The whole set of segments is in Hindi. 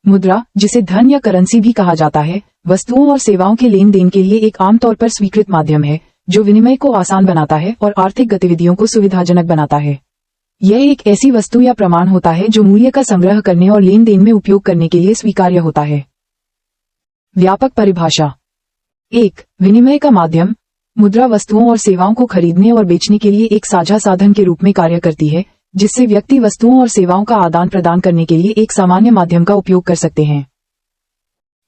मुद्रा, जिसे धन या करेंसी भी कहा जाता है, वस्तुओं और सेवाओं के लेन देन के लिए एक आमतौर पर स्वीकृत माध्यम है जो विनिमय को आसान बनाता है और आर्थिक गतिविधियों को सुविधाजनक बनाता है। यह एक ऐसी वस्तु या प्रमाण होता है जो मूल्य का संग्रह करने और लेन देन में उपयोग करने के लिए स्वीकार्य होता है। व्यापक परिभाषा। 1. विनिमय का माध्यम। मुद्रा वस्तुओं और सेवाओं को खरीदने और बेचने के लिए एक साझा साधन के रूप में कार्य करती है, जिससे व्यक्ति वस्तुओं और सेवाओं का आदान प्रदान करने के लिए एक सामान्य माध्यम का उपयोग कर सकते हैं।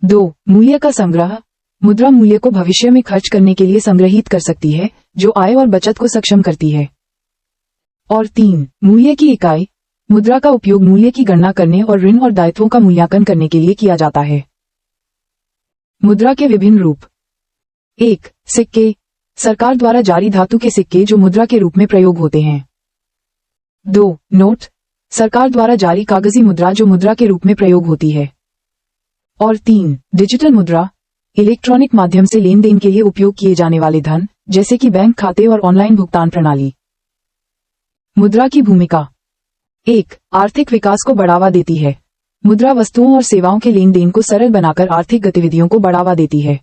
2. मूल्य का संग्रह। मुद्रा मूल्य को भविष्य में खर्च करने के लिए संग्रहित कर सकती है, जो आय और बचत को सक्षम करती है। और 3. मूल्य की इकाई। मुद्रा का उपयोग मूल्य की गणना करने और ऋण और दायित्वों का मूल्यांकन करने के लिए किया जाता है। मुद्रा के विभिन्न रूप। 1. सिक्के। सरकार द्वारा जारी धातु के सिक्के जो मुद्रा के रूप में प्रयोग होते हैं। 2. नोट। सरकार द्वारा जारी कागजी मुद्रा जो मुद्रा के रूप में प्रयोग होती है। और 3. डिजिटल मुद्रा। इलेक्ट्रॉनिक माध्यम से लेन देन के लिए उपयोग किए जाने वाले धन, जैसे कि बैंक खाते और ऑनलाइन भुगतान प्रणाली। मुद्रा की भूमिका। 1. आर्थिक विकास को बढ़ावा देती है। मुद्रा वस्तुओं और सेवाओं के लेन देन को सरल बनाकर आर्थिक गतिविधियों को बढ़ावा देती है।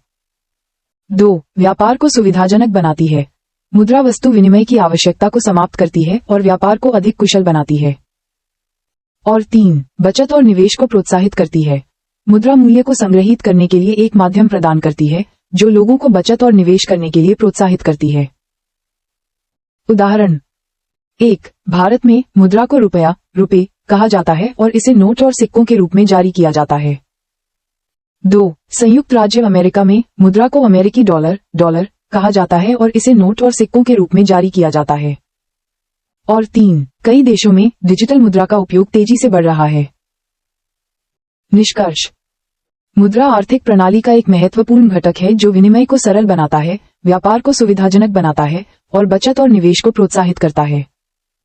2. व्यापार को सुविधाजनक बनाती है। मुद्रा वस्तु विनिमय की आवश्यकता को समाप्त करती है और व्यापार को अधिक कुशल बनाती है। और 3. बचत और निवेश को प्रोत्साहित करती है। मुद्रा मूल्य को संग्रहित करने के लिए एक माध्यम प्रदान करती है, जो लोगों को बचत और निवेश करने के लिए प्रोत्साहित करती है। उदाहरण। 1. भारत में मुद्रा को रुपए कहा जाता है और इसे नोट और सिक्कों के रूप में जारी किया जाता है। 2. संयुक्त राज्य अमेरिका में मुद्रा को अमेरिकी डॉलर कहा जाता है और इसे नोट और सिक्कों के रूप में जारी किया जाता है। और 3. कई देशों में डिजिटल मुद्रा का उपयोग तेजी से बढ़ रहा है। निष्कर्ष। मुद्रा आर्थिक प्रणाली का एक महत्वपूर्ण घटक है जो विनिमय को सरल बनाता है, व्यापार को सुविधाजनक बनाता है और बचत और निवेश को प्रोत्साहित करता है।